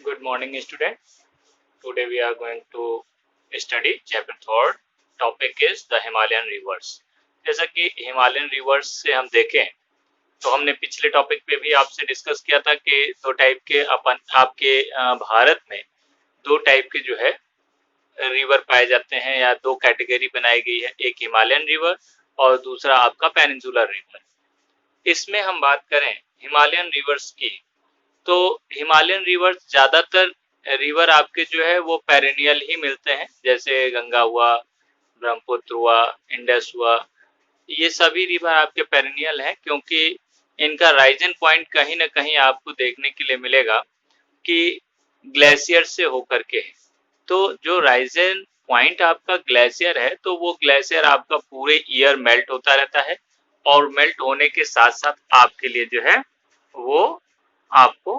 Good morning, students. Today we are going to study chapter third. Topic is the Himalayan rivers. जैसा कि Himalayan reverse से हम देखें तो हमने पिछले टॉपिक पे भी आपसे डिस्कस किया था कि दो टाइप के अपन आपके भारत में दो टाइप के जो है रिवर पाए जाते हैं या दो कैटेगरी बनाई गई है, एक हिमालयन रिवर और दूसरा आपका पेनिनसुलर रिवर। इसमें हम बात करें हिमालयन रिवर्स की तो हिमालयन रिवर्स ज्यादातर रिवर आपके जो है वो पेरेनियल ही मिलते हैं, जैसे गंगा हुआ, ब्रह्मपुत्र हुआ, इंडस हुआ। ये सभी रिवर आपके पेरेनियल हैं क्योंकि इनका राइजन पॉइंट कहीं ना कहीं आपको देखने के लिए मिलेगा कि ग्लेशियर से होकर के है। तो जो राइजन पॉइंट आपका ग्लेशियर है तो वो ग्लेशियर आपका पूरे ईयर मेल्ट होता रहता है और मेल्ट होने के साथ साथ आपके लिए जो है वो आपको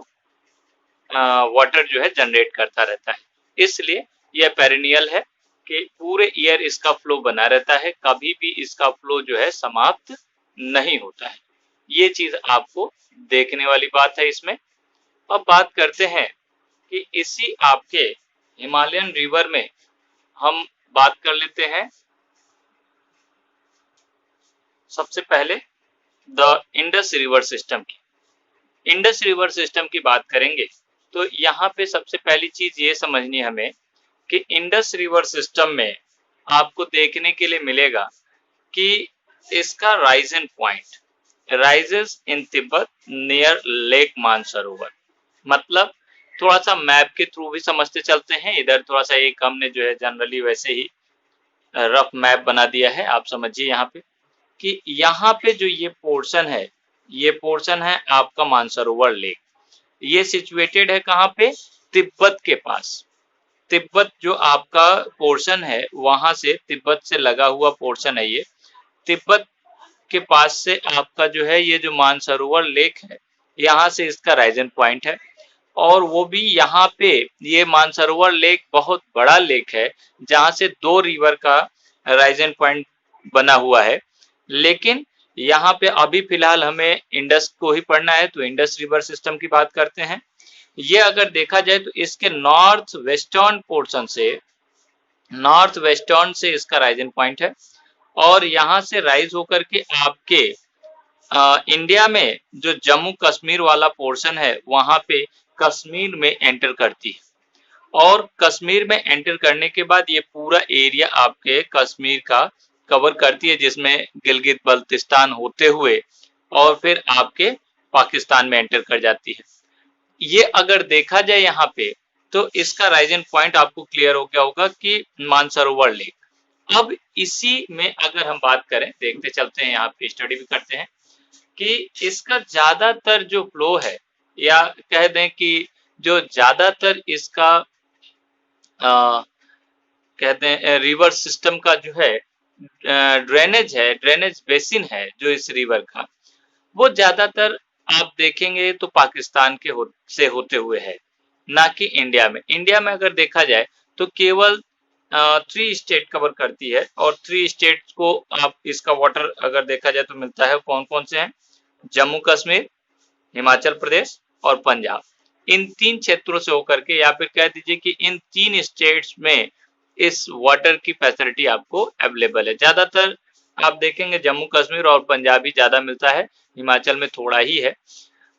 वाटर जो है जनरेट करता रहता है। इसलिए यह पेरिनियल है कि पूरे ईयर इसका फ्लो बना रहता है, कभी भी इसका फ्लो जो है समाप्त नहीं होता है। ये चीज आपको देखने वाली बात है इसमें। अब बात करते हैं कि इसी आपके हिमालयन रिवर में हम बात कर लेते हैं सबसे पहले द इंडस रिवर सिस्टम की। इंडस रिवर सिस्टम की बात करेंगे तो यहाँ पे सबसे पहली चीज ये समझनी हमें कि इंडस रिवर सिस्टम में आपको देखने के लिए मिलेगा कि इसका Ryzen point rises in Tibet near lake Mansarovar. मतलब थोड़ा सा मैप के थ्रू भी समझते चलते हैं, इधर थोड़ा सा एक हमने जो है जनरली वैसे ही रफ मैप बना दिया है, आप समझिए यहाँ पे कि यहाँ पे जो ये पोर्शन है आपका मानसरोवर लेक। ये सिचुएटेड है कहाँ पे? तिब्बत के पास। तिब्बत जो आपका पोर्शन है वहां से तिब्बत से लगा हुआ पोर्शन है, ये तिब्बत के पास से आपका जो है ये जो मानसरोवर लेक है यहाँ से इसका राइजन पॉइंट है। और वो भी यहाँ पे ये मानसरोवर लेक बहुत बड़ा लेक है जहाँ से दो रिवर का राइजन पॉइंट बना हुआ है। लेकिन यहाँ पे अभी फिलहाल हमें इंडस को ही पढ़ना है तो इंडस रिवर सिस्टम की बात करते हैं। ये अगर देखा जाए तो इसके नॉर्थ वेस्टर्न से इसका राइजन पॉइंट है और यहाँ से राइज होकर के आपके इंडिया में जो जम्मू कश्मीर वाला पोर्शन है वहां पे कश्मीर में एंटर करती है और कश्मीर में एंटर करने के बाद ये पूरा एरिया आपके कश्मीर का कवर करती है, जिसमें गिलगित बल्तिस्तान होते हुए और फिर आपके पाकिस्तान में एंटर कर जाती है। ये अगर देखा जाए यहाँ पे तो इसका राइजन पॉइंट आपको क्लियर हो गया होगा कि मानसरोवर लेक। अब इसी में अगर हम बात करें, देखते चलते हैं, यहाँ पे स्टडी भी करते हैं कि इसका ज्यादातर जो फ्लो है या कह दें कि जो ज्यादातर इसका कहते हैं रिवर सिस्टम का जो है ड्रेनेज बेसिन है जो इस रिवर का, वो ज्यादातर आप देखेंगे तो पाकिस्तान के से होते हुए है, ना कि इंडिया में। इंडिया में अगर देखा जाए तो केवल 3 स्टेट कवर करती है और 3 स्टेट को आप इसका वाटर अगर देखा जाए तो मिलता है। कौन कौन से हैं? जम्मू कश्मीर, हिमाचल प्रदेश और पंजाब। इन 3 क्षेत्रों से होकर के या फिर कह दीजिए कि इन 3 स्टेट्स में इस वाटर की फैसिलिटी आपको अवेलेबल है। ज्यादातर आप देखेंगे जम्मू कश्मीर और पंजाब ही ज्यादा मिलता है, हिमाचल में थोड़ा ही है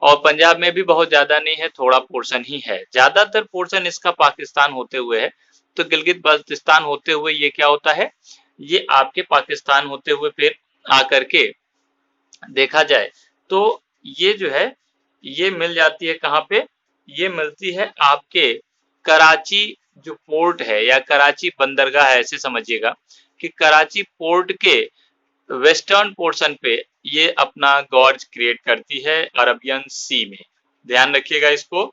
और पंजाब में भी बहुत ज्यादा नहीं है, थोड़ा पोर्शन ही है। ज्यादातर पोर्शन इसका पाकिस्तान होते हुए है। तो गिलगित बल्तिस्तान होते हुए ये क्या होता है, ये आपके पाकिस्तान होते हुए फिर आकर के देखा जाए तो ये जो है ये मिल जाती है कहाँ पे? ये मिलती है आपके कराची जो पोर्ट है या कराची बंदरगाह है, ऐसे समझिएगा कि कराची पोर्ट के वेस्टर्न पोर्शन पे ये अपना गॉर्ज क्रिएट करती है अरबियन सी में। ध्यान रखिएगा इसको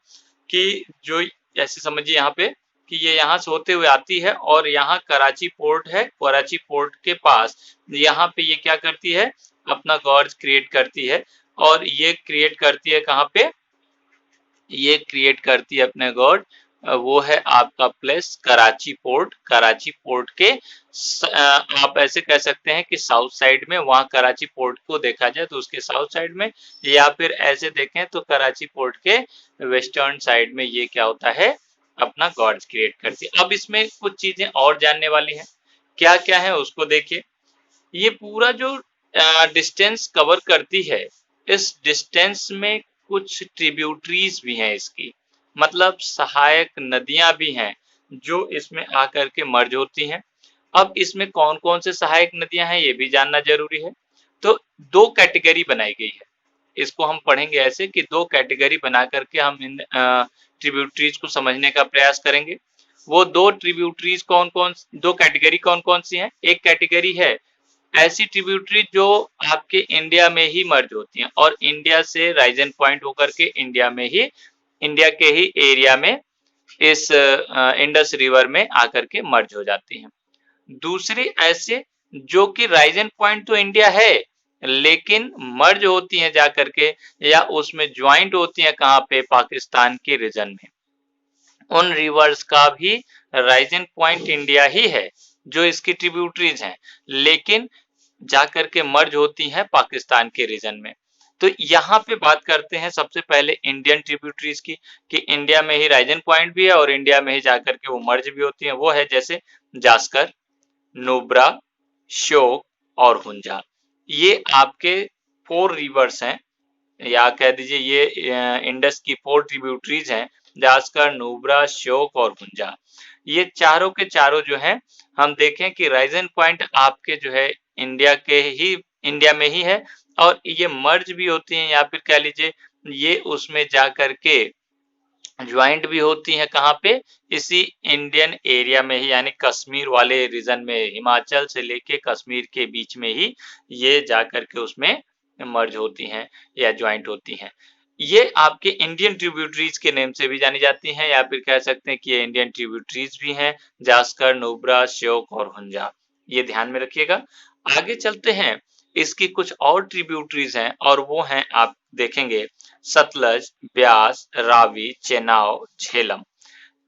कि जो ऐसे समझिए यहाँ पे कि ये यहाँ से होते हुए आती है और यहाँ कराची पोर्ट है, कराची पोर्ट के पास यहाँ पे ये क्या करती है, अपना गॉर्ज क्रिएट करती है। और ये क्रिएट करती है कहाँ पे? ये क्रिएट करती है अपने गॉर्ज वो है आपका place Karachi port. Karachi port के आप ऐसे कह सकते हैं कि साउथ साइड में, वहां कराची पोर्ट को देखा जाए तो उसके साउथ साइड में, या फिर ऐसे देखें तो कराची पोर्ट के वेस्टर्न साइड में ये क्या होता है, अपना गॉड्स क्रिएट करती है। अब इसमें कुछ चीजें और जानने वाली हैं, क्या क्या है उसको देखिए। ये पूरा जो डिस्टेंस कवर करती है, इस डिस्टेंस में कुछ ट्रिब्यूटरीज भी हैं इसकी, मतलब सहायक नदियां भी हैं जो इसमें आकर के मर्ज होती हैं। अब इसमें कौन कौन से सहायक नदियां हैं ये भी जानना जरूरी है। तो दो कैटेगरी बनाई गई है, इसको हम पढ़ेंगे ऐसे कि दो कैटेगरी बना करके हम इन ट्रिब्यूटरीज को समझने का प्रयास करेंगे। वो दो ट्रिब्यूटरीज कौन कौन, दो कैटेगरी कौन कौन सी हैं। एक कैटेगरी है ऐसी ट्रिब्यूटरी जो आपके इंडिया में ही मर्ज होती हैं और इंडिया से राइजन पॉइंट होकर के इंडिया में ही, इंडिया के ही एरिया में इस इंडस रिवर में आकर के मर्ज हो जाती हैं। दूसरी ऐसे जो कि राइजन पॉइंट तो इंडिया है लेकिन मर्ज होती हैं जाकर के, या उसमें ज्वाइंट होती हैं कहाँ पे, पाकिस्तान के रीजन में। उन रिवर्स का भी राइजन पॉइंट इंडिया ही है जो इसकी ट्रिब्यूटरीज हैं, लेकिन जाकर के मर्ज होती हैं पाकिस्तान के रीजन में। तो यहाँ पे बात करते हैं सबसे पहले इंडियन ट्रिब्यूटरीज की, कि इंडिया में ही राइजन पॉइंट भी है और इंडिया में ही जाकर के वो मर्ज भी होती हैं। वो है जैसे जास्कर, नुब्रा, श्योक और हुंजा। ये आपके 4 रिवर्स हैं, या कह दीजिए ये इंडस की 4 ट्रिब्यूटरीज हैं, जास्कर, नुब्रा, श्योक और हुंजा। ये चारों के चारों जो हैं, हम देखें कि राइजन पॉइंट आपके जो है इंडिया के ही, इंडिया में ही है, और ये मर्ज भी होती हैं, या फिर कह लीजिए ये उसमें जा करके ज्वाइंट भी होती हैं कहाँ पे, इसी इंडियन एरिया में ही, यानी कश्मीर वाले रीजन में, हिमाचल से लेके कश्मीर के बीच में ही ये जा करके उसमें मर्ज होती हैं या ज्वाइंट होती हैं। ये आपके इंडियन ट्रिब्यूटरीज के नेम से भी जानी जाती हैं, या फिर कह सकते हैं कि ये इंडियन ट्रिब्यूटरीज भी हैं, जास्कर, नुब्रा, श्योक और हुंजा। ये ध्यान में रखिएगा। आगे चलते हैं, इसकी कुछ और ट्रिब्यूटरीज हैं और वो हैं, आप देखेंगे, सतलज, ब्यास, रावी, चेनाब, झेलम।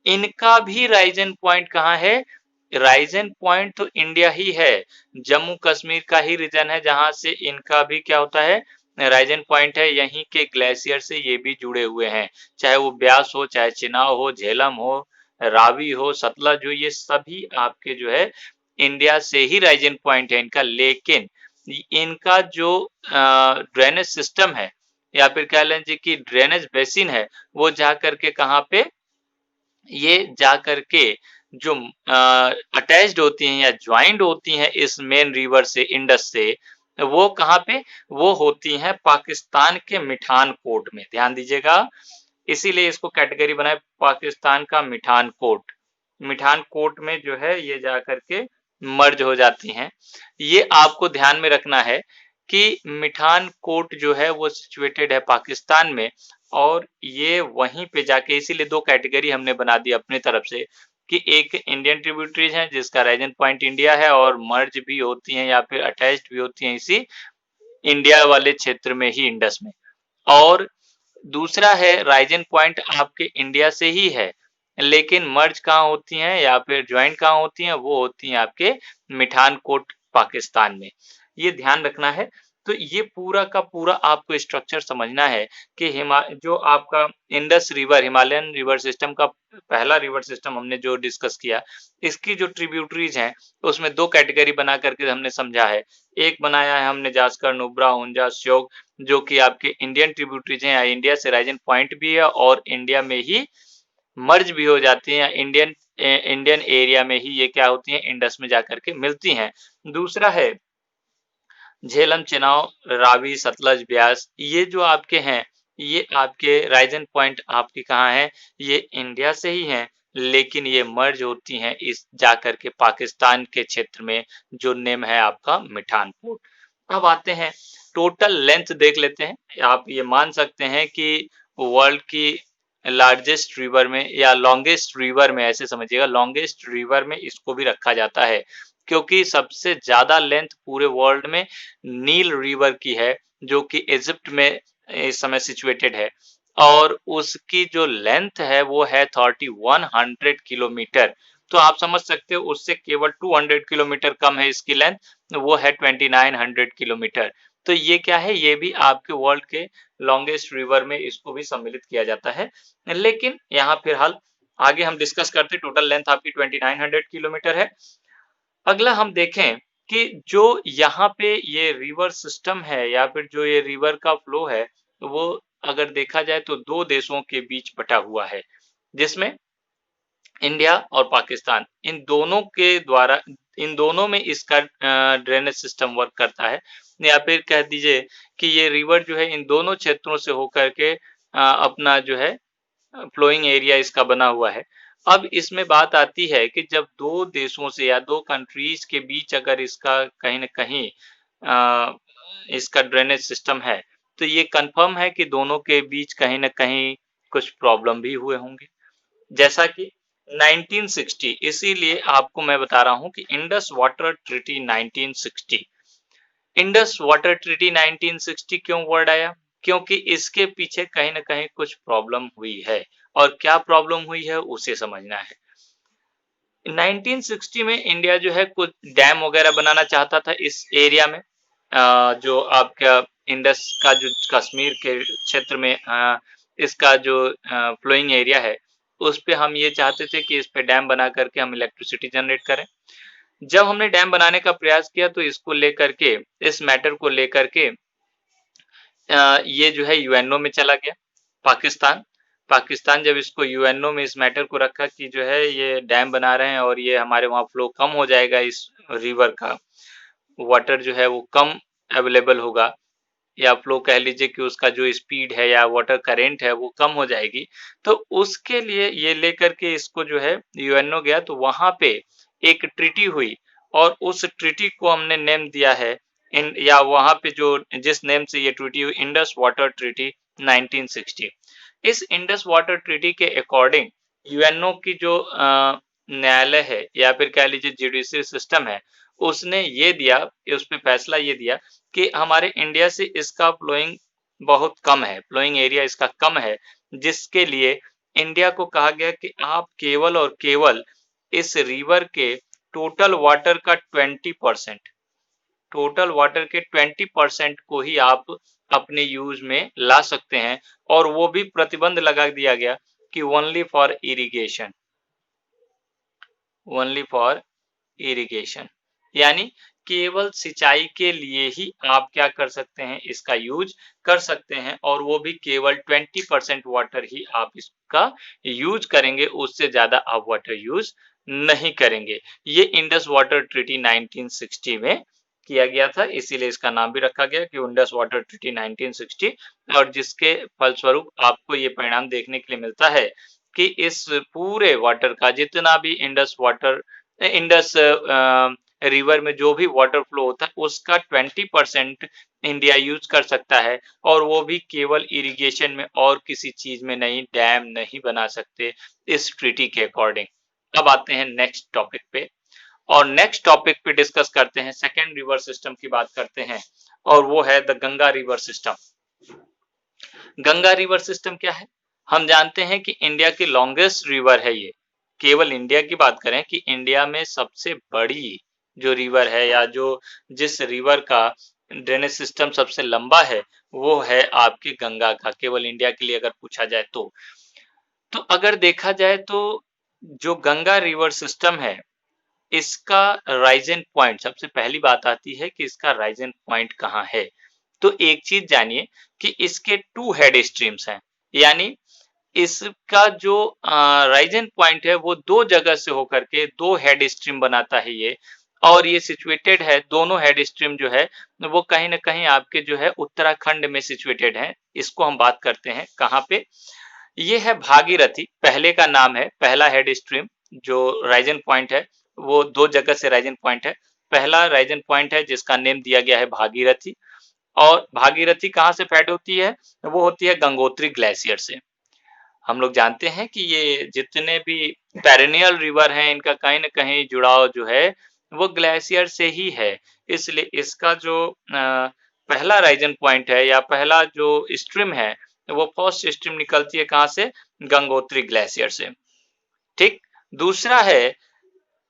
इनका भी राइजन पॉइंट कहाँ है, राइजन पॉइंट तो इंडिया ही है, जम्मू कश्मीर का ही रीजन है जहां से इनका भी क्या होता है, राइजन पॉइंट है। यहीं के ग्लेशियर से ये भी जुड़े हुए हैं, चाहे वो ब्यास हो, चाहे चेनाब हो, झेलम हो, रावी हो, सतलज हो, ये सभी आपके जो है इंडिया से ही राइजन पॉइंट है इनका। लेकिन इनका जो ड्रेनेज सिस्टम है, या फिर कह लीजिए कि ड्रेनेज बेसिन है, वो जा करके कहाँ पे, ये जा करके जो अटैच्ड होती हैं या ज्वाइंट होती हैं इस मेन रिवर से, इंडस से, वो कहाँ पे, वो होती हैं पाकिस्तान के मिठान कोट में। ध्यान दीजिएगा, इसीलिए इसको कैटेगरी बनाए पाकिस्तान का मिठान कोट। मिठान कोट में जो है ये जा करके मर्ज हो जाती हैं। ये आपको ध्यान में रखना है कि मिठान कोट जो है वो सिचुएटेड है पाकिस्तान में, और ये वहीं पे जाके, इसीलिए दो कैटेगरी हमने बना दी अपनी तरफ से, कि एक इंडियन ट्रिब्यूटरीज है जिसका राइजन पॉइंट इंडिया है और मर्ज भी होती हैं या फिर अटैच्ड भी होती हैं इसी इंडिया वाले क्षेत्र में ही, इंडस में। और दूसरा है राइजन पॉइंट आपके इंडिया से ही है, लेकिन मर्ज कहाँ होती हैं या फिर ज्वाइंट कहाँ होती हैं, वो होती हैं आपके मिठान कोट पाकिस्तान में। ये ध्यान रखना है। तो ये पूरा का पूरा आपको स्ट्रक्चर समझना है कि जो आपका Indus river, Himalayan river system का पहला रिवर सिस्टम हमने जो डिस्कस किया, इसकी जो ट्रिब्यूटरीज हैं उसमें दो कैटेगरी बना करके हमने समझा है। एक बनाया है हमने जास्कर, नुब्रा, हुंजा, श्योक, जो कि आपके इंडियन ट्रिब्यूटरीज हैं, इंडिया से राइजन पॉइंट भी है और इंडिया में ही मर्ज भी हो जाती हैं, इंडियन एरिया में ही ये क्या होती हैं, इंडस में जाकर के मिलती हैं। दूसरा है झेलम, चेनाब, रावी, सतलज, ब्यास। ये जो आपके हैं, ये आपके राइजन पॉइंट आपकी कहाँ है, ये इंडिया से ही हैं, लेकिन ये मर्ज होती हैं इस जाकर के पाकिस्तान के क्षेत्र में, जो नेम है आपका मिठान पोर्ट। अब आते हैं टोटल लेंथ देख लेते हैं। आप ये मान सकते हैं कि वर्ल्ड की लार्जेस्ट रिवर में या लॉन्गेस्ट रिवर में, ऐसे समझिएगा, लॉन्गेस्ट रिवर में इसको भी रखा जाता है, क्योंकि सबसे ज्यादा लेंथ पूरे वर्ल्ड में नील रिवर की है, जो कि इजिप्ट में इस समय सिचुएटेड है। और उसकी जो लेंथ है वो है 3100 किलोमीटर। तो आप समझ सकते हो उससे केवल 200 किलोमीटर कम है इसकी लेंथ, वो है 2900 किलोमीटर। तो ये क्या है, ये भी आपके वर्ल्ड के लॉन्गेस्ट रिवर में इसको भी सम्मिलित किया जाता है। लेकिन यहाँ फिलहाल आगे हम डिस्कस करते, टोटल लेंथ आपकी 2900 किलोमीटर है। अगला हम देखें कि जो यहाँ पे ये रिवर सिस्टम है या फिर जो ये रिवर का फ्लो है, वो अगर देखा जाए तो दो देशों के बीच बटा हुआ है, जिसमें इंडिया और पाकिस्तान, इन दोनों में इसका ड्रेनेज सिस्टम वर्क करता है। या फिर कह दीजिए कि ये रिवर जो है इन दोनों क्षेत्रों से होकर के अपना जो है फ्लोइंग एरिया इसका बना हुआ है। अब इसमें बात आती है कि जब दो देशों से या दो कंट्रीज के बीच अगर इसका कहीं न कहीं इसका ड्रेनेज सिस्टम है, तो ये कंफर्म है कि दोनों के बीच कहीं न कहीं कुछ प्रॉब्लम भी हुए होंगे। जैसा कि 1960, इसीलिए आपको मैं बता रहा हूँ कि Indus water treaty 1960। Indus water treaty 1960 क्यों वर्ड आया? क्योंकि इसके पीछे कहीं न कहीं कुछ प्रॉब्लम हुई है, और क्या प्रॉब्लम हुई है उसे समझना है। 1960 में इंडिया जो है कुछ डैम वगैरह बनाना चाहता था इस एरिया में, जो आपका इंडस का जो कश्मीर के क्षेत्र में इसका जो फ्लोइंग एरिया है, उस पे हम ये चाहते थे कि इस पे डैम बना करके हम इलेक्ट्रिसिटी जनरेट करें। जब हमने डैम बनाने का प्रयास किया तो इसको लेकर के, इस मैटर को लेकर के ये जो है यूएनओ में चला गया, पाकिस्तान। पाकिस्तान जब इसको यूएनओ में इस मैटर को रखा कि जो है ये डैम बना रहे हैं और ये हमारे वहाँ फ्लो कम हो जाएगा, इस रिवर का वाटर जो है वो कम अवेलेबल होगा, या फ्लो कह लीजिए कि उसका जो स्पीड है या वाटर करेंट है वो कम हो जाएगी। तो उसके लिए ये लेकर के इसको जो है यूएनओ गया, तो वहाँ पे एक ट्रीटी हुई, और उस ट्रीटी को हमने नेम दिया है या वहाँ पे जो जिस नेम से ये ट्रीटी हुई, इंडस वाटर ट्रीटी 1960। इस इंडस वाटर ट्रीटी के अकॉर्डिंग यूएनओ की जो न्यायालय है या फिर कह लीजिए जुडिशरी सिस्टम है, उसने ये दिया, उस पे फैसला ये दिया कि हमारे इंडिया से इसका फ्लोइंग बहुत कम है, फ्लोइंग एरिया इसका कम है, जिसके लिए इंडिया को कहा गया कि आप केवल और केवल इस रिवर के टोटल वाटर का 20%, टोटल वाटर के 20% को ही आप अपने यूज में ला सकते हैं, और वो भी प्रतिबंध लगा दिया गया कि only for irrigation, only for irrigation, यानी केवल सिंचाई के लिए ही आप क्या कर सकते हैं, इसका यूज कर सकते हैं, और वो भी केवल 20% वाटर ही आप इसका यूज करेंगे, उससे ज्यादा आप वाटर यूज नहीं करेंगे। ये इंडस वाटर ट्रीटी 1960 में किया गया था, इसीलिए इसका नाम भी रखा गया कि इंडस वाटर ट्रीटी 1960, और जिसके फलस्वरूप आपको ये परिणाम देखने के लिए मिलता है कि इस पूरे वाटर का जितना भी इंडस रिवर में जो भी वाटर फ्लो होता है उसका 20% इंडिया यूज कर सकता है, और वो भी केवल इरिगेशन में, और किसी चीज में नहीं, डैम नहीं बना सकते इस ट्रीटी के अकॉर्डिंग। अब आते हैं नेक्स्ट टॉपिक पे, और नेक्स्ट टॉपिक पे डिस्कस करते हैं, सेकेंड रिवर सिस्टम की बात करते हैं, और वो है the Ganga river system. Ganga river system क्या है? हम जानते हैं कि इंडिया की लॉन्गेस्ट रिवर है ये। केवल इंडिया की बात करें कि इंडिया में सबसे बड़ी जो रिवर है, या जो जिस रिवर का ड्रेनेज सिस्टम सबसे लंबा है, वो है आपकी गंगा का, केवल इंडिया के लिए अगर पूछा जाए तो। तो अगर देखा जाए तो जो गंगा रिवर सिस्टम है, इसका राइजन पॉइंट, सबसे पहली बात आती है कि इसका राइजन पॉइंट कहाँ है। तो एक चीज जानिए कि इसके 2 हेड स्ट्रीम्स हैं, यानी इसका जो राइजन पॉइंट है वो 2 जगह से होकर के 2 हेड स्ट्रीम बनाता है ये, और ये सिचुएटेड है, दोनों हेड स्ट्रीम जो है वो कहीं ना कहीं आपके जो है उत्तराखंड में सिचुएटेड है। इसको हम बात करते हैं कहाँ पे, ये है भागीरथी, पहले का नाम है, पहला हेड स्ट्रीम जो राइजन पॉइंट है, वो 2 जगह से राइजन पॉइंट है। पहला राइजन पॉइंट है जिसका नेम दिया गया है भागीरथी, और भागीरथी कहाँ से फैड होती है, वो होती है गंगोत्री ग्लेशियर से। हम लोग जानते हैं कि ये जितने भी पेरेनियल रिवर हैं, इनका कहीं ना कहीं जुड़ाव जो है वो ग्लेशियर से ही है, इसलिए इसका जो पहला राइजन पॉइंट है या पहला जो स्ट्रीम है वो फर्स्ट स्ट्रीम निकलती है कहाँ से? गंगोत्री ग्लेशियर से। ठीक, दूसरा है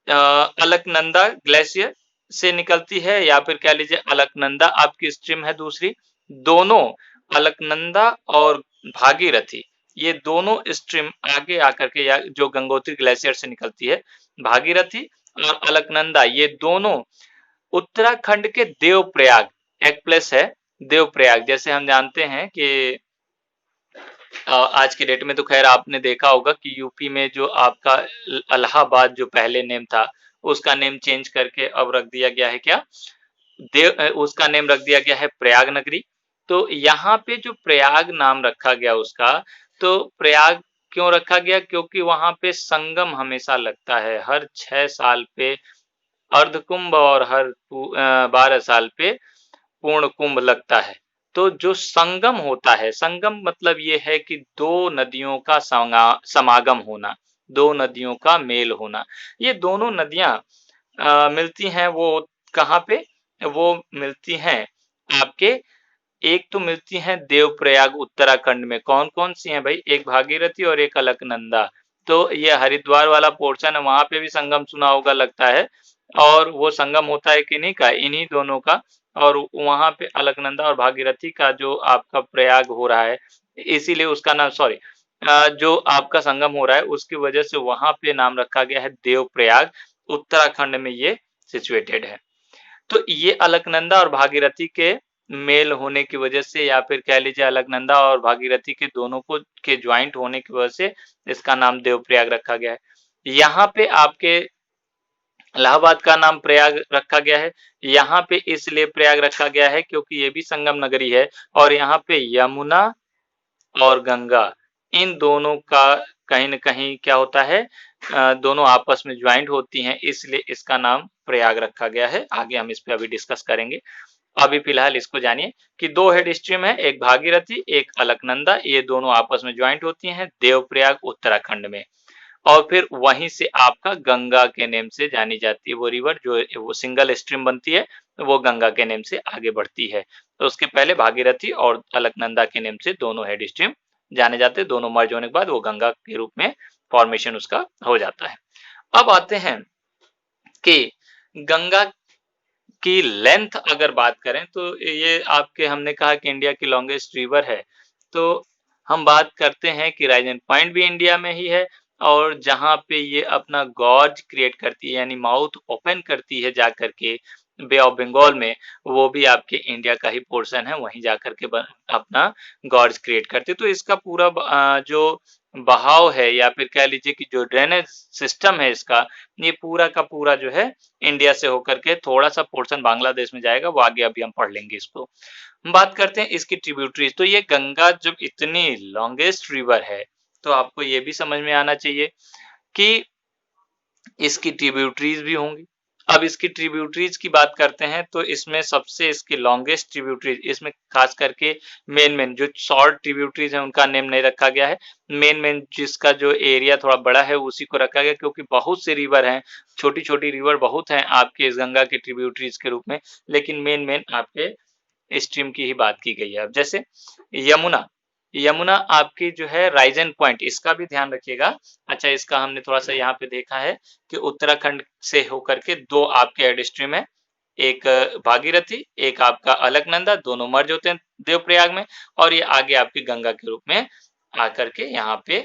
अलकनंदा ग्लेशियर से निकलती है, या फिर कह लीजिए अलकनंदा आपकी स्ट्रीम है दूसरी। दोनों अलकनंदा और भागीरथी, ये दोनों स्ट्रीम आगे आकर के, या जो गंगोत्री ग्लेशियर से निकलती है, भागीरथी और अलकनंदा, ये दोनों उत्तराखंड के देवप्रयाग, एक प्लेस है देवप्रयाग। जैसे हम जानते हैं कि आज के डेट में तो खैर आपने देखा होगा कि यूपी में जो आपका इलाहाबाद जो पहले नेम था, उसका नेम चेंज करके अब रख दिया गया है क्या? उसका नेम रख दिया गया है प्रयाग नगरी। तो यहाँ पे जो प्रयाग नाम रखा गया उसका, तो प्रयाग क्यों रखा गया? क्योंकि वहां पे संगम हमेशा लगता है, हर 6 साल पे अर्धकुंभ और हर 12 साल पे पूर्ण कुंभ लगता है। तो जो संगम होता है, संगम मतलब ये है कि दो नदियों का समागम होना, दो नदियों का मेल होना। ये दोनों नदियां मिलती हैं वो कहाँ पे? वो मिलती हैं आपके, एक तो मिलती हैं देवप्रयाग उत्तराखंड में। कौन कौन सी हैं भाई? एक भागीरथी और एक अलकनंदा। तो ये हरिद्वार वाला पोर्शन है, वहां पे भी संगम सुना होगा लगता है, और वो संगम होता है किन्हीं का, इन्हीं दोनों का। और वहां पे अलकनंदा और भागीरथी का जो आपका प्रयाग हो रहा है, इसीलिए उसका नाम, सॉरी, जो आपका संगम हो रहा है उसकी वजह से वहां पे नाम रखा गया है देवप्रयाग। उत्तराखंड में ये सिचुएटेड है। तो ये अलकनंदा और भागीरथी के मेल होने की वजह से, या फिर कह लीजिए अलकनंदा और भागीरथी के दोनों को के ज्वाइंट होने की वजह से इसका नाम देवप्रयाग रखा गया है। यहाँ पे आपके इलाहाबाद का नाम प्रयाग रखा गया है। यहाँ पे इसलिए प्रयाग रखा गया है क्योंकि ये भी संगम नगरी है, और यहाँ पे यमुना और गंगा, इन दोनों का कहीं न कहीं क्या होता है, दोनों आपस में ज्वाइंट होती हैं, इसलिए इसका नाम प्रयाग रखा गया है। आगे हम इस पे अभी डिस्कस करेंगे। अभी फिलहाल इसको जानिए कि दो हेड स्ट्रीम है, एक भागीरथी एक अलकनंदा, ये दोनों आपस में ज्वाइंट होती हैं देवप्रयाग उत्तराखंड में। और फिर वहीं से आपका गंगा के नेम से जानी जाती है वो रिवर, जो वो सिंगल स्ट्रीम बनती है, वो गंगा के नेम से आगे बढ़ती है। तो उसके पहले भागीरथी और अलकनंदा के नेम से दोनों हेड स्ट्रीम जाने जाते हैं। दोनों मर्ज होने के बाद वो गंगा के रूप में फॉर्मेशन उसका हो जाता है। अब आते हैं कि गंगा की लेंथ अगर बात करें, तो ये आपके, हमने कहा कि इंडिया की लॉन्गेस्ट रिवर है, तो हम बात करते हैं कि राइजन पॉइंट भी इंडिया में ही है, और जहाँ पे ये अपना गॉर्ज क्रिएट करती है, यानी माउथ ओपन करती है जाकर के बे ऑफ बंगाल में, वो भी आपके इंडिया का ही पोर्शन है, वहीं जाकर के अपना गॉर्ज क्रिएट करती है। तो इसका पूरा जो बहाव है, या फिर कह लीजिए कि जो ड्रेनेज सिस्टम है इसका, ये पूरा का पूरा जो है इंडिया से होकर के थोड़ा सा पोर्शन बांग्लादेश में जाएगा, वो आगे अभी हम पढ़ लेंगे इसको। हम बात करते हैं इसकी ट्रिब्यूटरीज। तो ये गंगा जब इतनी लॉन्गेस्ट रिवर है, तो आपको ये भी समझ में आना चाहिए कि इसकी ट्रिब्यूटरीज भी होंगी। अब इसकी ट्रिब्यूटरीज की बात करते हैं, तो इसमें सबसे इसकी लॉन्गेस्ट ट्रिब्यूटरीज, इसमें खास करके मेन जो शॉर्ट ट्रिब्यूटरीज हैं उनका नेम नहीं रखा गया है। मेन जिसका जो एरिया थोड़ा बड़ा है उसी को रखा गया, क्योंकि बहुत से रिवर हैं, छोटी छोटी रिवर बहुत हैं आपके इस गंगा के ट्रिब्यूटरीज के रूप में, लेकिन मेन आपके स्ट्रीम की ही बात की गई है। अब जैसे यमुना, यमुना आपकी जो है राइजन पॉइंट, इसका भी ध्यान रखिएगा। अच्छा, इसका हमने थोड़ा सा यहाँ पे देखा है कि उत्तराखंड से होकर के दो आपके हेड स्ट्रीम है, एक भागीरथी एक आपका अलकनंदा, दोनों मर्ज होते हैं देवप्रयाग में, और ये आगे आपकी गंगा के रूप में आकर के यहाँ पे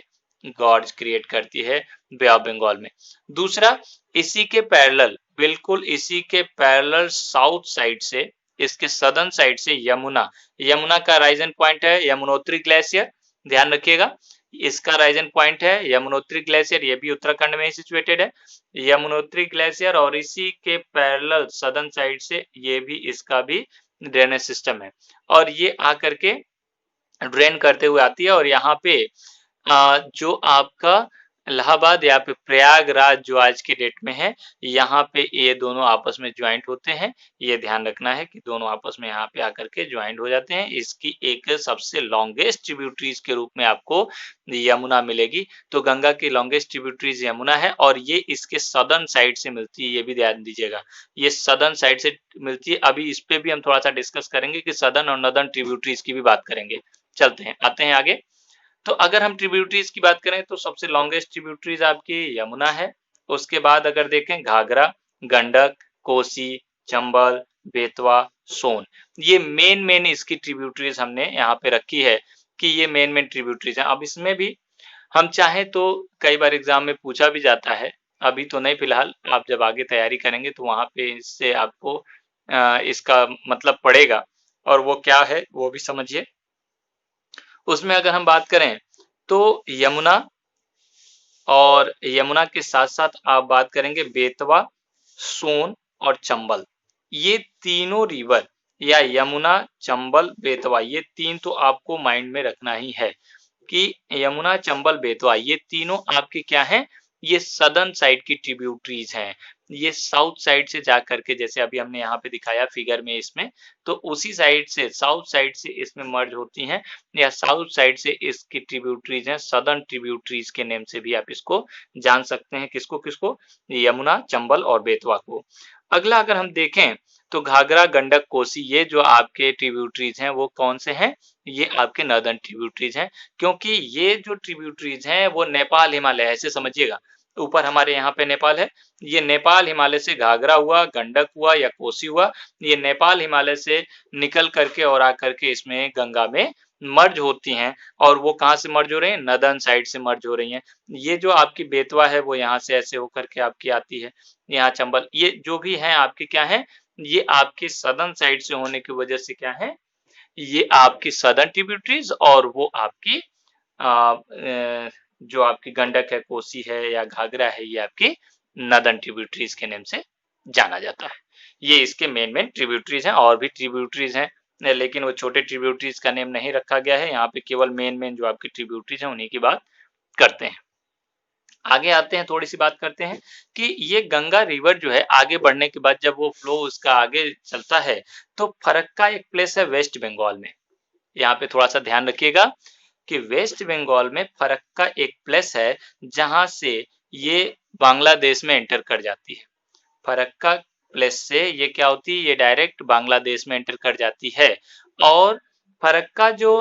गॉर्ज क्रिएट करती है बे ऑफ बंगाल में। दूसरा, इसी के पैरेलल, बिल्कुल इसी के पैरेलल साउथ साइड से, इसके सदर्न साइड से यमुना, यमुना का राइजन पॉइंट है यमुनोत्री ग्लेशियर, ध्यान रखिएगा। इसका राइजन पॉइंट है यमुनोत्री ग्लेशियर, ये भी उत्तराखंड में ही सिचुएटेड है यमुनोत्री ग्लेशियर, और इसी के पैरेलल सदर्न साइड से ये भी, इसका भी ड्रेनेज सिस्टम है, और ये आकर के ड्रेन करते हुए आती है। और यहाँ पे जो आपका इलाहाबाद या फिर प्रयागराज जो आज की डेट में है, यहाँ पे ये दोनों आपस में ज्वाइंट होते हैं। ये ध्यान रखना है कि दोनों आपस में यहाँ पे आकर के ज्वाइंट हो जाते हैं। इसकी एक सबसे लॉन्गेस्ट ट्रिब्यूटरीज के रूप में आपको यमुना मिलेगी। तो गंगा की लॉन्गेस्ट ट्रिब्यूटरीज यमुना है, और ये इसके सदर्न साइड से मिलती है, ये भी ध्यान दीजिएगा, ये सदर्न साइड से मिलती है। अभी इस पे भी हम थोड़ा सा डिस्कस करेंगे कि सदर्न और नॉर्दर्न ट्रिब्यूटरीज की भी बात करेंगे। चलते हैं, आते हैं आगे। तो अगर हम ट्रिब्यूटरीज की बात करें तो सबसे लॉन्गेस्ट ट्रिब्यूटरीज आपकी यमुना है। उसके बाद अगर देखें घाघरा, गंडक, कोसी, चंबल, बेतवा, सोन, ये मेन मेन इसकी ट्रिब्यूटरीज हमने यहाँ पे रखी है कि ये मेन मेन ट्रिब्यूटरीज हैं। अब इसमें भी हम चाहें तो कई बार एग्जाम में पूछा भी जाता है, अभी तो नहीं फिलहाल, आप जब आगे तैयारी करेंगे तो वहां पे इससे आपको इसका मतलब पड़ेगा और वो क्या है वो भी समझिए। उसमें अगर हम बात करें तो यमुना, और यमुना के साथ साथ आप बात करेंगे बेतवा, सोन और चंबल, ये तीनों रिवर या यमुना, चंबल, बेतवा, ये तीन तो आपको माइंड में रखना ही है कि यमुना, चंबल, बेतवा ये तीनों आपके क्या हैं, ये सदर्न साइड की ट्रिब्यूटरीज हैं। ये साउथ साइड से जा करके, जैसे अभी हमने यहाँ पे दिखाया फिगर में इसमें, तो उसी साइड से, साउथ साइड से इसमें मर्ज होती हैं या साउथ साइड से इसकी ट्रिब्यूटरीज हैं। सदर्न ट्रिब्यूटरीज के नेम से भी आप इसको जान सकते हैं। किसको किसको? यमुना, चंबल और बेतवा को। अगला अगर हम देखें तो घाघरा, गंडक, कोसी, ये जो आपके ट्रिब्यूटरीज हैं वो कौन से हैं? ये आपके नॉर्दर्न ट्रिब्यूटरीज हैं, क्योंकि ये जो ट्रिब्यूटरीज हैं वो नेपाल हिमालय, ऐसे समझिएगा, ऊपर हमारे यहाँ पे नेपाल है, ये नेपाल हिमालय से घाघरा हुआ, गंडक हुआ या कोसी हुआ, ये नेपाल हिमालय से निकल करके और आकर के इसमें गंगा में मर्ज होती हैं। और वो कहाँ से मर्ज हो रही हैं? नदर्न साइड से मर्ज हो रही हैं। ये जो आपकी बेतवा है वो यहाँ से ऐसे होकर के आपकी आती है, यहाँ चंबल, ये जो भी है आपके क्या है, ये आपके सदर्न साइड से होने की वजह से क्या है, ये आपकी सदर्न ट्रिब्यूटरीज, और वो आपकी जो आपकी गंडक है, कोसी है या घाघरा है, ये आपकी नदर्न ट्रिब्यूटरीज के नेम से जाना जाता है। ये इसके मेन मेन ट्रिब्यूटरीज हैं, और भी ट्रिब्यूटरीज हैं लेकिन वो छोटे ट्रिब्यूटरीज का नेम नहीं रखा गया है, यहाँ पे केवल मेन मेन जो आपकी ट्रिब्यूटरीज हैं उन्हीं की बात करते हैं। आगे आते हैं, थोड़ी सी बात करते हैं कि ये गंगा रिवर जो है आगे बढ़ने के बाद जब वो फ्लो उसका आगे चलता है तो फरक्का एक प्लेस है वेस्ट बंगाल में। यहाँ पे थोड़ा सा ध्यान रखिएगा कि वेस्ट बंगाल में फरक्का एक प्लेस है जहां से ये बांग्लादेश में एंटर कर जाती है। फरक्का प्लेस से ये क्या होती है, ये डायरेक्ट बांग्लादेश में एंटर कर जाती है। और फरक्का जो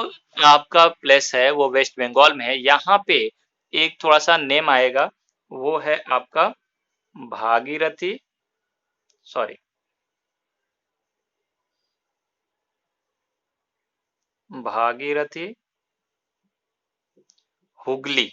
आपका प्लेस है वो वेस्ट बंगाल में है। यहाँ पे एक थोड़ा सा नेम आएगा, वो है आपका भागीरथी, सॉरी, भागीरथी हुगली,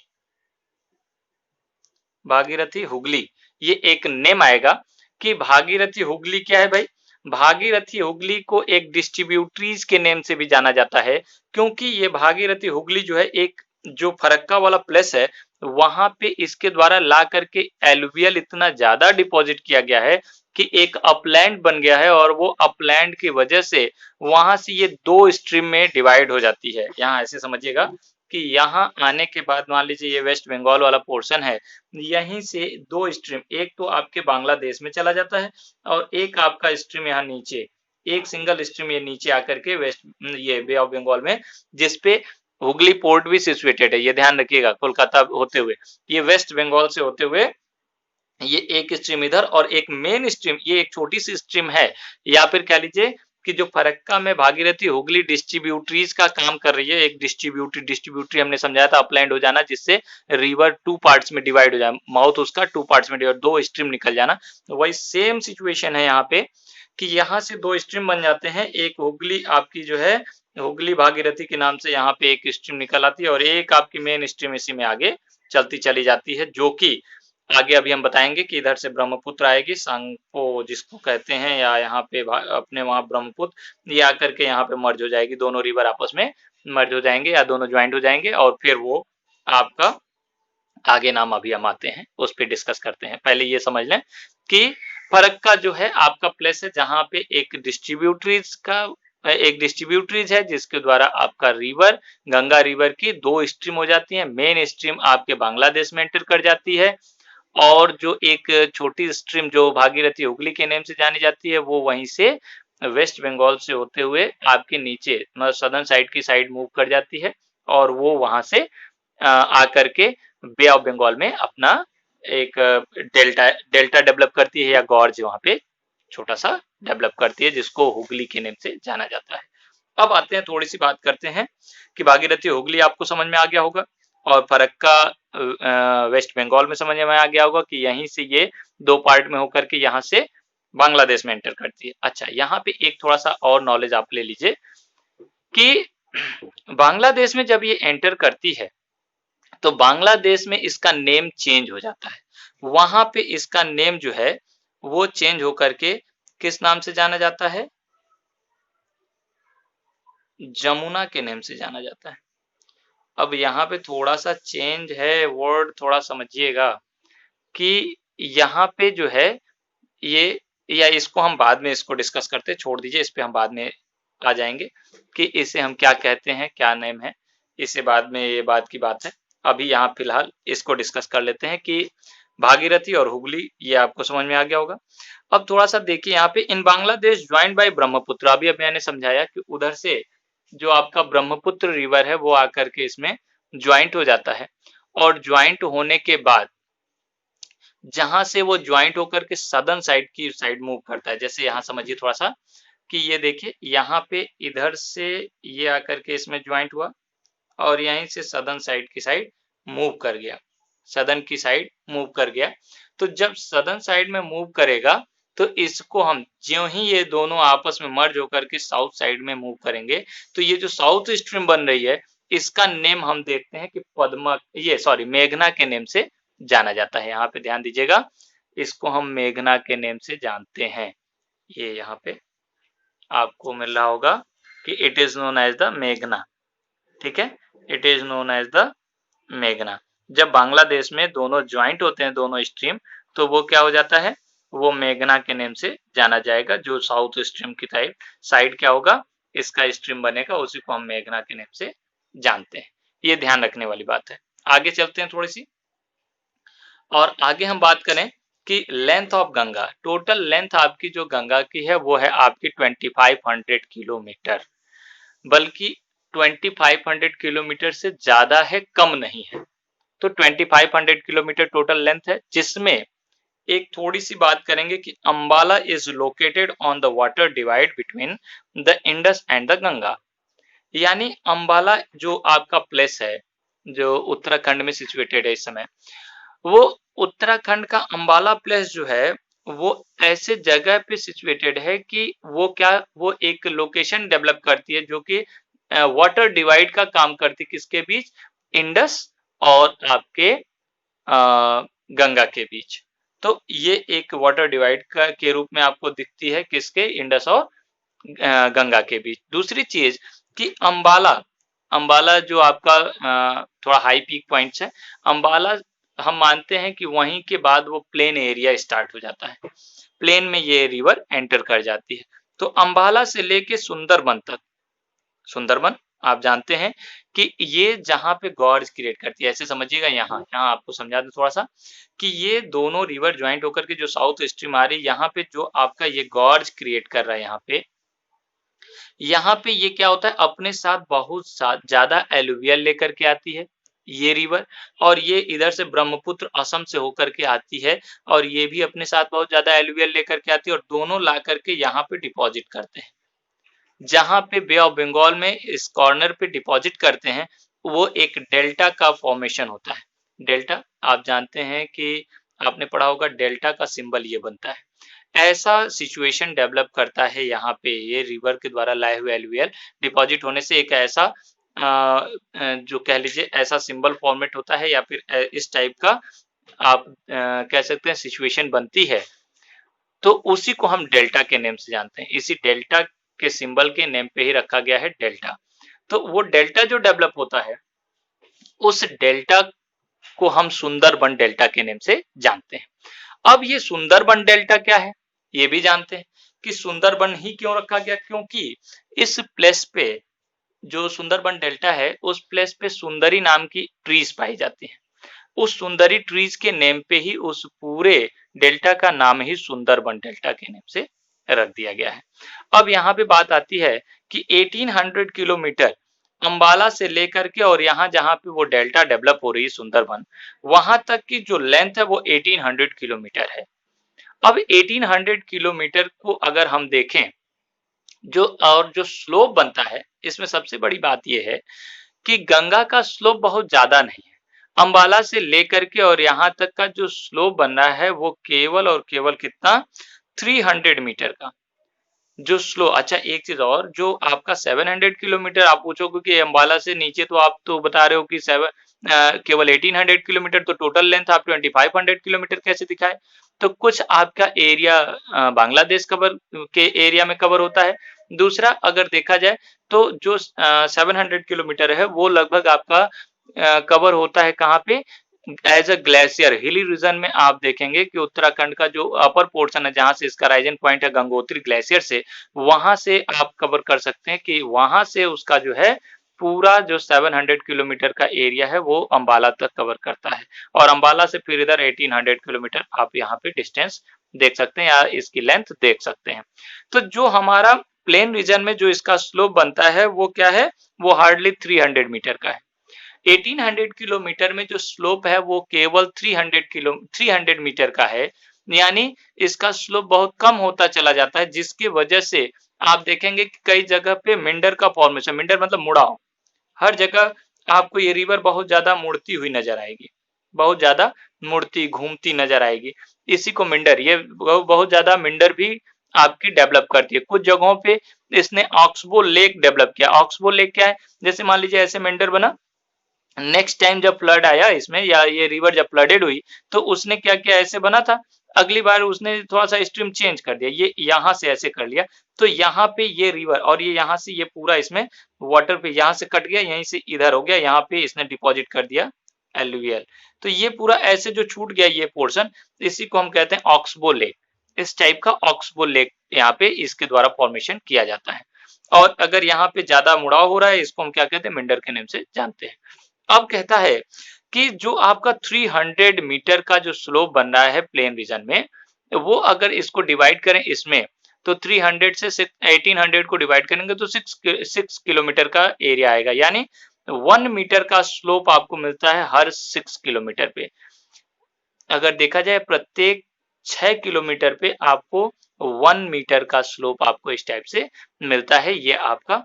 भागीरथी हुगली, ये एक नेम आएगा कि भागीरथी हुगली क्या है भाई, भागीरथी हुगली को एक डिस्ट्रीब्यूटरीज के नेम से भी जाना जाता है, क्योंकि ये भागीरथी हुगली जो है एक जो फरक्का वाला प्लेस है वहां पे इसके द्वारा ला करके एलुवियल इतना ज्यादा डिपॉजिट किया गया है कि एक अपलैंड बन गया है, और वो अपलैंड की वजह से वहां से ये दो स्ट्रीम में डिवाइड हो जाती है। यहाँ ऐसे समझिएगा कि यहाँ आने के बाद मान लीजिए ये वेस्ट बंगाल वाला पोर्शन है, यहीं से दो स्ट्रीम, एक तो आपके बांग्लादेश में चला जाता है और एक आपका स्ट्रीम यहाँ नीचे, एक सिंगल स्ट्रीम ये नीचे आकर के वेस्ट, ये बे ऑफ बंगाल में, जिसपे हुगली पोर्ट भी सिचुएटेड है, ये ध्यान रखिएगा, कोलकाता होते हुए, ये वेस्ट बंगाल से होते हुए ये एक स्ट्रीम इधर और एक मेन स्ट्रीम, ये एक छोटी सी स्ट्रीम है, या फिर कह लीजिए कि जो फरक्का में भागीरथी हुगली डिस्ट्रीब्यूटरीज का काम कर रही है। एक डिस्ट्रीब्यूटरी हमने समझाया था अपलैंड हो जाना, जिससे रिवर टू पार्ट्स में डिवाइड हो जाए, माउथ उसका टू पार्ट्स में डिवाइड, दो स्ट्रीम निकल जाना, वही सेम सिचुएशन है यहाँ पे कि यहाँ से दो स्ट्रीम बन जाते हैं। एक हुगली आपकी जो है हुगली भागीरथी के नाम से यहाँ पे एक स्ट्रीम निकल आती है और एक आपकी मेन स्ट्रीम इसी में आगे चलती चली जाती है, जो कि आगे अभी हम बताएंगे कि इधर से ब्रह्मपुत्र आएगी, सांगपो जिसको कहते हैं, या यहाँ पे अपने वहां ब्रह्मपुत्र, ये आकर के यहाँ पे मर्ज हो जाएगी, दोनों रिवर आपस में मर्ज हो जाएंगे या दोनों ज्वाइंट हो जाएंगे, और फिर वो आपका आगे नाम अभी हम आते हैं उस पर डिस्कस करते हैं। पहले ये समझ लें कि फरक्का जो है आपका प्लेस है जहाँ पे एक डिस्ट्रीब्यूटरीज है जिसके द्वारा आपका रिवर, गंगा रिवर की दो स्ट्रीम हो जाती है। मेन स्ट्रीम आपके बांग्लादेश में एंटर कर जाती है, और जो एक छोटी स्ट्रीम जो भागीरथी हुगली के नेम से जानी जाती है वो वहीं से वेस्ट बंगाल से होते हुए आपके नीचे मतलब सदर्न साइड की साइड मूव कर जाती है, और वो वहां से आकर के बे ऑफ बंगाल में अपना एक डेल्टा डेल्टा डेवलप करती है, या गॉर्ज वहां पे छोटा सा डेवलप करती है, जिसको हुगली के नेम से जाना जाता है। अब आते हैं, थोड़ी सी बात करते हैं कि भागीरथी हुगली आपको समझ में आ गया होगा, और फरक्का वेस्ट बंगाल में समझ में आ गया होगा कि यहीं से ये दो पार्ट में होकर के यहाँ से बांग्लादेश में एंटर करती है। अच्छा, यहाँ पे एक थोड़ा सा और नॉलेज आप ले लीजिए कि बांग्लादेश में जब ये एंटर करती है तो बांग्लादेश में इसका नेम चेंज हो जाता है। वहां पे इसका नेम जो है वो चेंज होकर के किस नाम से जाना जाता है? जमुना के नेम से जाना जाता है। अब यहाँ पे थोड़ा सा चेंज है, वर्ड थोड़ा समझिएगा कि यहाँ पे जो है ये, या इसको हम बाद में इसको डिस्कस करते, छोड़ दीजिए, इस पे हम बाद में आ जाएंगे कि इसे हम क्या कहते हैं, क्या नेम है, इसे बाद में, ये बात की बात है। अभी यहाँ फिलहाल इसको डिस्कस कर लेते हैं कि भागीरथी और हुगली, ये आपको समझ में आ गया होगा। अब थोड़ा सा देखिए यहाँ पे, इन बांग्लादेश ज्वाइंट बाय ब्रह्मपुत्र, अभी मैंने समझाया कि उधर से जो आपका ब्रह्मपुत्र रिवर है वो आकर के इसमें ज्वाइंट हो जाता है, और ज्वाइंट होने के बाद जहां से वो ज्वाइंट होकर के सदर्न साइड की साइड मूव करता है, जैसे यहाँ समझिए थोड़ा सा कि ये देखिए यहाँ पे इधर से ये आकर के इसमें ज्वाइंट हुआ और यहीं से सदर्न साइड की साइड मूव कर गया, सदर्न की साइड मूव कर गया। तो जब सदर्न साइड में मूव करेगा तो इसको हम ज्यों ही ये दोनों आपस में मर्ज होकर के साउथ साइड में मूव करेंगे, तो ये जो साउथ स्ट्रीम बन रही है इसका नेम हम देखते हैं कि पद्मा, ये सॉरी मेघना के नेम से जाना जाता है। यहाँ पे ध्यान दीजिएगा, इसको हम मेघना के नेम से जानते हैं। ये यहाँ पे आपको मिल रहा होगा कि it is known as the मेघना, ठीक है, it is known as the मेघना। जब बांग्लादेश में दोनों ज्वाइंट होते हैं, दोनों स्ट्रीम, तो वो क्या हो जाता है, वो मेघना के नेम से जाना जाएगा। जो साउथ स्ट्रीम की साइड क्या होगा, इसका स्ट्रीम बनेगा, उसी को हम मेघना के नेम से जानते हैं। ये ध्यान रखने वाली बात है। आगे चलते हैं थोड़ी सी, और आगे हम बात करें कि length of Ganga, total length आपकी जो गंगा की है वो है आपकी 2500 किलोमीटर, बल्कि 2500 किलोमीटर से ज्यादा है, कम नहीं है। तो 2500 किलोमीटर टोटल लेंथ है, जिसमें एक थोड़ी सी बात करेंगे कि Ambala is located on the water divide between the Indus and the Ganga. यानी अंबाला जो आपका प्लेस है, जो उत्तराखंड में सिचुएटेड है इस समय, वो उत्तराखंड का अंबाला प्लेस जो है वो ऐसे जगह पे सिचुएटेड है कि वो क्या, वो एक लोकेशन डेवलप करती है जो कि वाटर डिवाइड का काम करती है, किसके बीच, इंडस और आपके गंगा के बीच। तो ये एक वाटर डिवाइड के रूप में आपको दिखती है, किसके, इंडस और गंगा के बीच। दूसरी चीज कि अंबाला, अंबाला जो आपका थोड़ा हाई पीक पॉइंट्स है, अंबाला हम मानते हैं कि वहीं के बाद वो प्लेन एरिया स्टार्ट हो जाता है, प्लेन में ये रिवर एंटर कर जाती है। तो अंबाला से लेके सुंदरबन तक, सुंदरबन आप जानते हैं कि ये जहां पे गॉर्ज क्रिएट करती है, ऐसे समझिएगा, यहाँ यहाँ आपको समझा दूं थोड़ा सा कि ये दोनों रिवर ज्वाइंट होकर के जो साउथ स्ट्रीम आ रही है, यहाँ पे जो आपका ये गॉर्ज क्रिएट कर रहा है, यहाँ पे ये क्या होता है, अपने साथ बहुत ज्यादा एलुवियल लेकर के आती है ये रिवर, और ये इधर से ब्रह्मपुत्र असम से होकर के आती है, और ये भी अपने साथ बहुत ज्यादा एलुवियल लेकर के आती है, और दोनों ला करके यहाँ पे डिपॉजिट करते हैं। जहां पे बे ऑफ बंगाल में इस कॉर्नर पे डिपॉजिट करते हैं, वो एक डेल्टा का फॉर्मेशन होता है। डेल्टा आप जानते हैं कि आपने पढ़ा होगा, डेल्टा का सिंबल ये बनता है। ऐसा सिचुएशन डेवलप करता है यहाँ पे, ये रिवर के द्वारा लाए हुए एलुवियल डिपॉजिट होने से एक ऐसा जो कह लीजिए ऐसा सिंबल फॉर्मेट होता है, या फिर इस टाइप का आप कह सकते हैं सिचुएशन बनती है, तो उसी को हम डेल्टा के नेम से जानते हैं। इसी डेल्टा के सिंबल के नेम पे ही रखा गया है डेल्टा। तो वो डेल्टा जो डेवलप होता है, उस डेल्टा को हम सुंदरबन डेल्टा के नेम से जानते हैं। अब ये सुंदरबन डेल्टा क्या है, ये भी जानते हैं कि सुंदरबन ही क्यों रखा गया, क्योंकि इस प्लेस पे जो सुंदरबन डेल्टा है, उस प्लेस पे सुंदरी नाम की ट्रीज पाई जाती हैं। उस सुंदरी ट्रीज के नेम पे ही उस पूरे डेल्टा का नाम ही सुंदरबन डेल्टा के नेम से रख दिया गया है। अब यहाँ पे बात आती है कि 1800 किलोमीटर अंबाला से लेकर के और यहाँ जहाँ पे वो डेल्टा डेवलप हो रही है सुंदरबन, वहां तक की जो लेंथ है वो 1800 किलोमीटर है। अब 1800 किलोमीटर को अगर हम देखें जो स्लोप बनता है, इसमें सबसे बड़ी बात ये है कि गंगा का स्लोप बहुत ज्यादा नहीं है। अंबाला से लेकर के और यहाँ तक का जो स्लोप बन रहा है वो केवल और केवल कितना, 300 मीटर का जो स्लो। अच्छा एक चीज और, जो आपका 700 किलोमीटर, आप पूछोगे कि अंबाला से नीचे, तो आप तो बता रहे हो कि केवल 1800 किलोमीटर, तो टोटल लेंथ आप 2500 किलोमीटर कैसे दिखाए। तो कुछ आपका एरिया बांग्लादेश कवर के एरिया में कवर होता है। दूसरा अगर देखा जाए तो जो 700 किलोमीटर है वो लगभग आपका कवर होता है कहाँ पे, as a glacier hilly region में। आप देखेंगे कि उत्तराखंड का जो अपर पोर्शन है जहां से इसका राइजिंग पॉइंट है गंगोत्री ग्लेशियर से, वहां से आप कवर कर सकते हैं कि वहां से उसका जो है पूरा जो 700 किलोमीटर का एरिया है वो अंबाला तक कवर करता है। और अंबाला से फिर इधर 1800 किलोमीटर आप यहाँ पे डिस्टेंस देख सकते हैं या इसकी लेंथ देख सकते हैं। तो जो हमारा प्लेन रीजन में जो इसका स्लोप बनता है वो क्या है, वो हार्डली 300 मीटर का है। 1800 किलोमीटर में जो स्लोप है वो केवल 300 मीटर का है। यानी इसका स्लोप बहुत कम होता चला जाता है, जिसकी वजह से आप देखेंगे कि कई जगह पे मिंडर का फॉर्मेशन, मिंडर मतलब मुड़ाव, हर जगह आपको ये रिवर बहुत ज्यादा मुड़ती हुई नजर आएगी, बहुत ज्यादा मुड़ती घूमती नजर आएगी। इसी को मिंडर, ये बहुत ज्यादा मिंडर भी आपकी डेवलप करती है। कुछ जगहों पे इसने ऑक्सबो लेक डेवलप किया। ऑक्सबो लेक क्या है, जैसे मान लीजिए ऐसे मिंडर बना, नेक्स्ट टाइम जब फ्लड आया इसमें या ये रिवर जब फ्लडेड हुई तो उसने क्या किया, ऐसे बना था, अगली बार उसने थोड़ा सा स्ट्रीम चेंज कर दिया, ये यहाँ से ऐसे कर लिया, तो यहाँ पे ये रिवर और ये यहाँ से ये पूरा इसमें वाटर पे यहाँ से कट गया, यहीं से इधर हो गया, यहाँ पे इसने डिपॉजिट कर दिया एलुवियल। तो ये पूरा ऐसे जो छूट गया ये पोर्शन, इसी को हम कहते हैं ऑक्सबो लेक। इस टाइप का ऑक्सबो लेक यहाँ पे इसके द्वारा फॉर्मेशन किया जाता है। और अगर यहाँ पे ज्यादा मुड़ाव हो रहा है, इसको हम क्या कहते हैं, मिंडर के नाम से जानते हैं। अब कहता है कि जो आपका 300 मीटर का जो स्लोप बन रहा है प्लेन रीजन में, वो अगर इसको डिवाइड करें इसमें, तो 300 से 1800 को डिवाइड करेंगे तो 6 किलोमीटर का एरिया आएगा। यानी 1 मीटर का स्लोप आपको मिलता है हर 6 किलोमीटर पे। अगर देखा जाए प्रत्येक 6 किलोमीटर पे आपको 1 मीटर का स्लोप आपको इस टाइप से मिलता है। ये आपका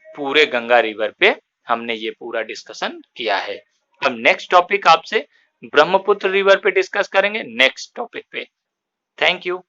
पूरे गंगा रिवर पे हमने ये पूरा डिस्कशन किया है। अब नेक्स्ट टॉपिक आपसे ब्रह्मपुत्र रिवर पे डिस्कस करेंगे नेक्स्ट टॉपिक पे। Thank you.